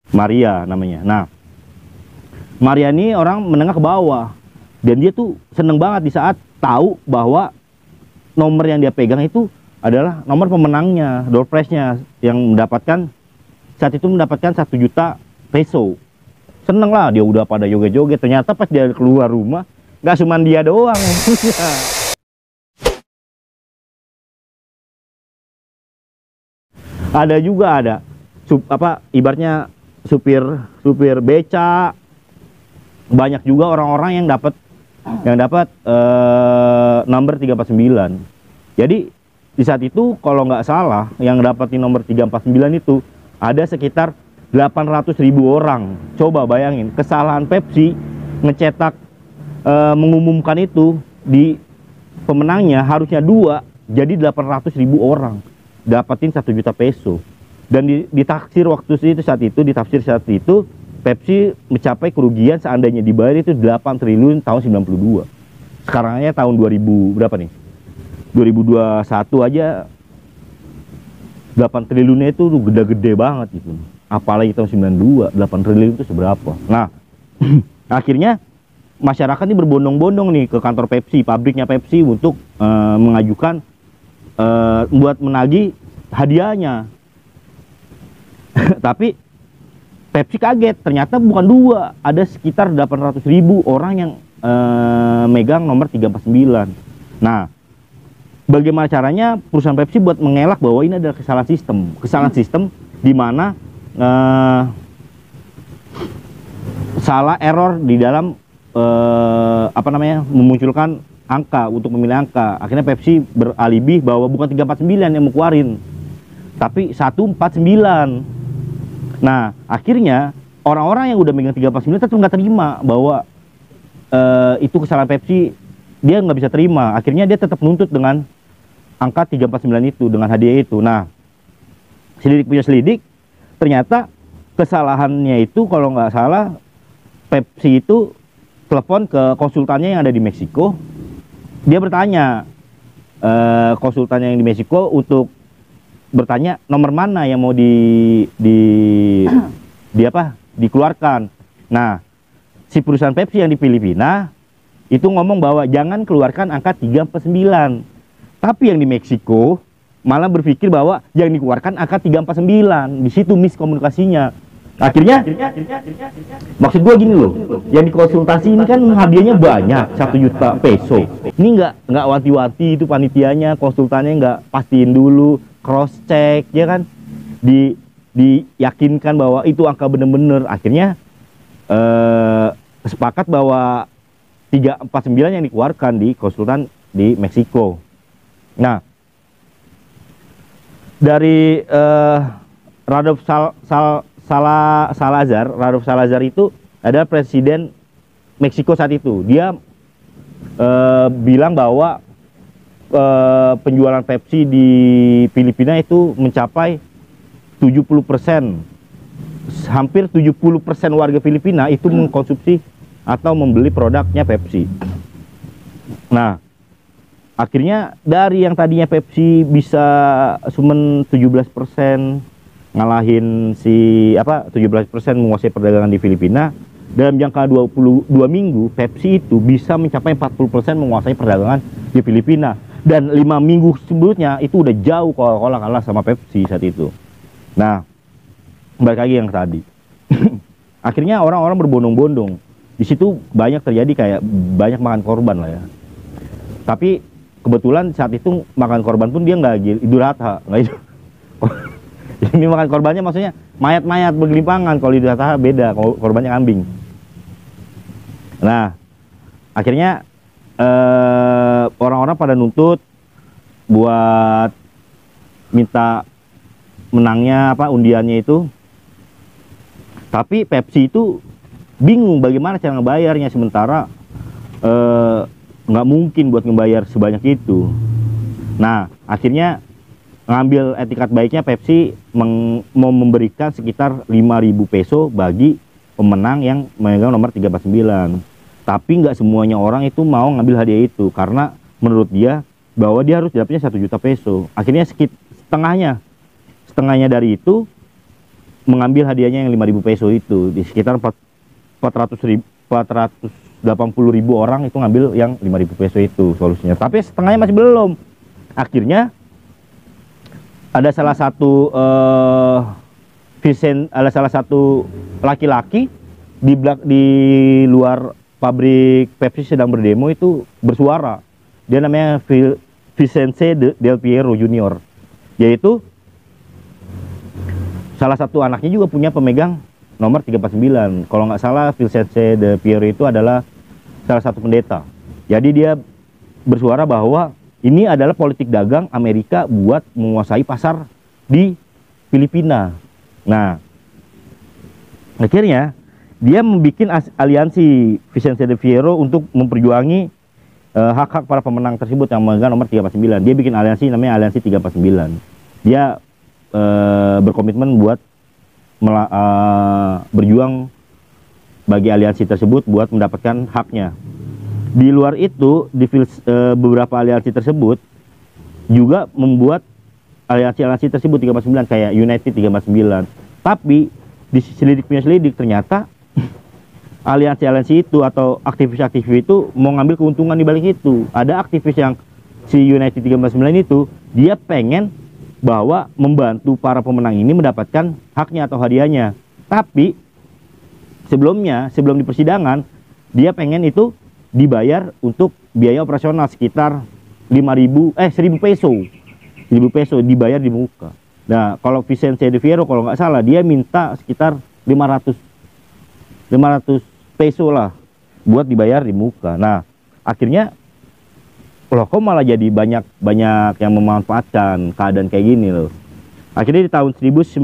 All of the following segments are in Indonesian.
Maria namanya. Nah, Maria ini orang menengah ke bawah, dan dia tuh seneng banget di saat tahu bahwa nomor yang dia pegang itu adalah nomor pemenangnya, door prize-nya, yang mendapatkan saat itu mendapatkan 1 juta peso. Seneng lah, dia udah pada joget-joget. Ternyata pas dia keluar rumah, nggak cuma dia doang. Ada juga ibaratnya supir beca, banyak juga orang-orang yang dapat nomor 349. Jadi di saat itu kalau nggak salah yang dapatin nomor 349 itu ada sekitar 800.000 orang. Coba bayangin, kesalahan Pepsi ngecetak mengumumkan itu di pemenangnya harusnya 2, jadi 800.000 orang dapatin 1 juta peso. Dan ditafsir saat itu Pepsi mencapai kerugian seandainya dibayar itu 8 triliun tahun 92. Sekarangnya tahun 2000 berapa nih? 2021 aja 8 triliunnya itu gede-gede banget gitu. Apalagi tahun 92, 8 triliun itu seberapa? Nah, akhirnya masyarakat ini berbondong-bondong nih ke kantor Pepsi, pabriknya Pepsi untuk mengajukan buat menagih hadiahnya. Tapi Pepsi kaget, ternyata bukan 2, ada sekitar 800.000 orang yang megang nomor 349. Nah, bagaimana caranya perusahaan Pepsi buat mengelak bahwa ini adalah kesalahan sistem di mana salah error di dalam memunculkan angka untuk memilih angka. Akhirnya Pepsi beralibi bahwa bukan 349 yang mau keluarin, tapi 149. Nah, akhirnya orang-orang yang udah megang 349 tetap nggak terima bahwa itu kesalahan Pepsi, dia nggak bisa terima. Akhirnya dia tetap nuntut dengan angka 349 itu, dengan hadiah itu. Nah, selidik, ternyata kesalahannya itu kalau nggak salah Pepsi itu telepon ke konsultannya yang ada di Meksiko. Dia bertanya konsultannya yang di Meksiko untuk bertanya nomor mana yang mau dikeluarkan. Nah, si perusahaan Pepsi yang di Filipina itu ngomong bahwa jangan keluarkan angka 349. Tapi yang di Meksiko malah berpikir bahwa yang dikeluarkan angka 349. Di situ miskomunikasinya. Akhirnya maksud gue gini loh, yang dikonsultasi ini kan hadiahnya banyak, 1 juta peso. Ini nggak wanti-wanti itu panitianya, konsultannya nggak pastiin dulu, cross check ya kan, diyakinkan bahwa itu angka bener-bener. Akhirnya sepakat bahwa 349 yang dikeluarkan di konsultan di Meksiko. Nah, dari Rodolfo Salazar itu adalah presiden Meksiko saat itu. Dia bilang bahwa penjualan Pepsi di Filipina itu mencapai 70%. Hampir 70% warga Filipina itu mengkonsumsi atau membeli produknya Pepsi. Nah, akhirnya dari yang tadinya Pepsi bisa cuman 17% ngalahin 17% menguasai perdagangan di Filipina, dalam jangka 22 minggu Pepsi itu bisa mencapai 40% menguasai perdagangan di Filipina, dan 5 minggu sebelumnya itu udah jauh Coca-Cola kalah sama Pepsi saat itu. Nah, balik lagi yang tadi. Akhirnya orang-orang berbondong-bondong di situ, banyak terjadi kayak banyak makan korban lah ya. Tapi kebetulan saat itu makan korban pun dia nggak Idul Adha, nggak itu. Ini makan korbannya maksudnya mayat-mayat bergelimpangan. Kalau di Idul beda, korbannya kambing. Nah, akhirnya orang-orang pada nuntut buat minta menangnya undiannya itu. Tapi Pepsi itu bingung bagaimana cara ngebayarnya, sementara nggak mungkin buat ngebayar sebanyak itu. Nah, akhirnya ngambil etikat baiknya Pepsi mau memberikan sekitar 5.000 peso bagi pemenang yang memegang nomor 349. Tapi nggak semuanya orang itu mau ngambil hadiah itu, karena menurut dia bahwa dia harus dapatnya 1 juta peso. Akhirnya setengahnya dari itu mengambil hadiahnya yang 5.000 peso itu. Di sekitar 480.000 orang itu ngambil yang 5.000 peso itu solusinya. Tapi setengahnya masih belum. Akhirnya ada salah satu ada salah satu laki-laki di luar pabrik Pepsi sedang berdemo itu bersuara. Dia namanya Vicente Del Piero Junior, yaitu salah satu anaknya juga punya pemegang nomor 349. Kalau nggak salah, Vicente Del Piero itu adalah salah satu pendeta. Jadi dia bersuara bahwa ini adalah politik dagang Amerika buat menguasai pasar di Filipina. Nah, akhirnya dia membuat aliansi Vicente Del Piero untuk memperjuangi hak-hak para pemenang tersebut yang memegang nomor 349. Dia bikin aliansi namanya Aliansi 349. Dia berkomitmen buat berjuang bagi aliansi tersebut buat mendapatkan haknya. Di luar itu, beberapa aliansi tersebut juga membuat aliansi tersebut 349 kayak United 349. Tapi di selidik ternyata aliansi itu atau aktivis-aktivis itu mau ngambil keuntungan di balik itu. Ada aktivis yang si United 349 itu dia pengen bahwa membantu para pemenang ini mendapatkan haknya atau hadiahnya. Tapi sebelum di persidangan dia pengen itu dibayar untuk biaya operasional sekitar 1.000 peso. 1.000 peso dibayar di muka. Nah, kalau Vicente Del Piero kalau nggak salah dia minta sekitar 500 peso lah buat dibayar di muka. Nah, akhirnya loh kok malah jadi banyak yang memanfaatkan keadaan kayak gini loh. Akhirnya di tahun 2006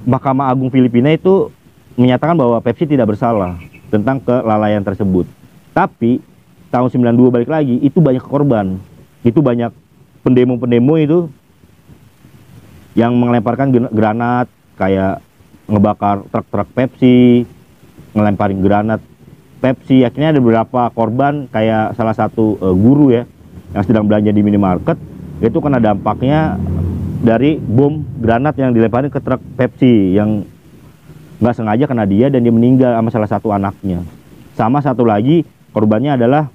Mahkamah Agung Filipina itu menyatakan bahwa Pepsi tidak bersalah tentang kelalaian tersebut. Tapi tahun 92 balik lagi itu banyak korban. Itu banyak pendemo itu yang melemparkan granat kayak ngebakar truk-truk Pepsi, ngelemparin granat Pepsi. Akhirnya ada beberapa korban kayak salah satu guru ya yang sedang belanja di minimarket, itu kena dampaknya dari bom granat yang dilemparin ke truk Pepsi yang nggak sengaja kena dia dan dia meninggal sama salah satu anaknya. Sama satu lagi korbannya adalah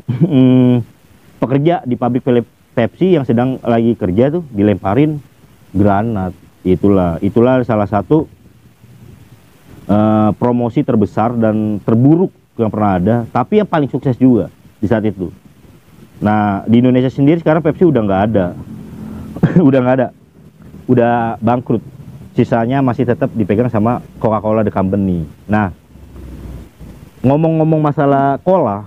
pekerja di pabrik Pepsi yang sedang lagi kerja tuh dilemparin granat. Itulah salah satu promosi terbesar dan terburuk yang pernah ada, tapi yang paling sukses juga di saat itu. Nah, di Indonesia sendiri sekarang Pepsi udah nggak ada. Udah bangkrut. Sisanya masih tetap dipegang sama Coca-Cola The Company. Nah, ngomong-ngomong masalah cola,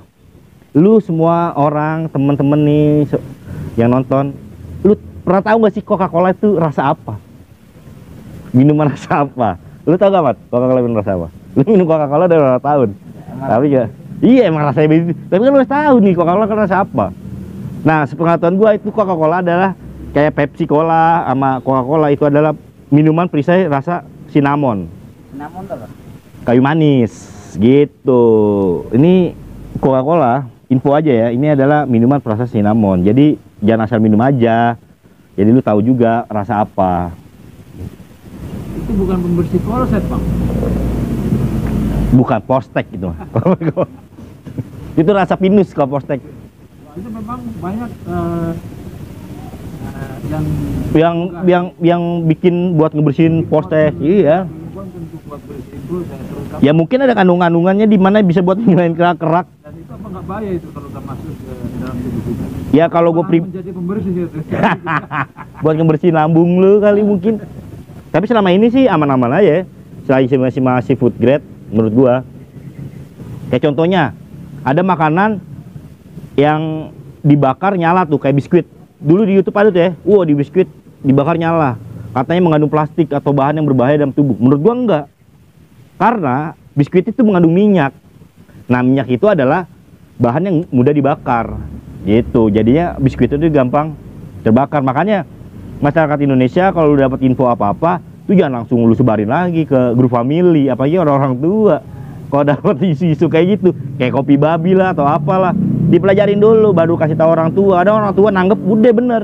lu semua orang, temen-temen nih yang nonton, lu pernah tahu gak sih Coca-Cola itu rasa apa? Minuman rasa apa? Lu tau gak, Mat? Coca-Cola minum rasa apa? Lu minum Coca-Cola udah berapa tahun? Tapi juga, iya emang rasanya begitu. Tapi kan lu harus tahu nih Coca-Cola kan rasa apa. Nah, sepengetahuan gua itu Coca-Cola adalah kayak Pepsi Cola sama Coca-Cola itu adalah minuman perisai rasa cinnamon. Cinnamon tuh apa? Kayu manis gitu. Ini Coca-Cola, info aja ya, ini adalah minuman perasa cinnamon. Jadi jangan asal minum aja. Jadi lu tahu juga rasa apa. Itu bukan pembersih kloset, Bang. Bukan postek gitu. Itu rasa pinus kalau postek. Itu memang banyak yang bikin buat ngebersihin postek. Iya. Ya mungkin ada kandungannya di mana bisa buat ngilangin kerak-kerak. Dan itu apa nggak bahaya itu kalau udah masuk ke dalam tubuh kita? Ya kalau gue menjadi pembersih itu. Buat ngebersihin lambung lu kali mungkin. Tapi selama ini sih aman-aman aja ya. Selagi masih food grade menurut gua. Kayak contohnya ada makanan yang dibakar nyala tuh kayak biskuit. Dulu di YouTube ada tuh ya, di biskuit dibakar nyala. Katanya mengandung plastik atau bahan yang berbahaya dalam tubuh. Menurut gua enggak. Karena biskuit itu mengandung minyak. Nah, minyak itu adalah bahan yang mudah dibakar. Gitu. Jadinya biskuit itu gampang terbakar. Makanya masyarakat Indonesia kalau dapat info apa-apa, itu jangan langsung lu sebarin lagi ke grup family, apalagi orang-orang tua. Kalau dapat isu-isu kayak gitu, kayak kopi babi lah atau apalah, dipelajarin dulu baru kasih tahu orang tua. Ada orang tua nanggep udah bener.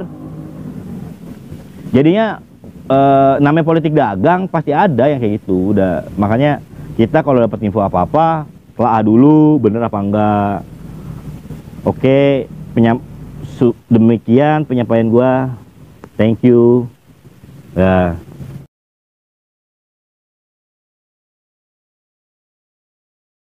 Jadinya namanya politik dagang pasti ada yang kayak gitu. Udah, makanya kita kalau dapat info apa-apa telah dulu bener apa enggak. Oke, demikian penyampaian gua. Thank you. Ya.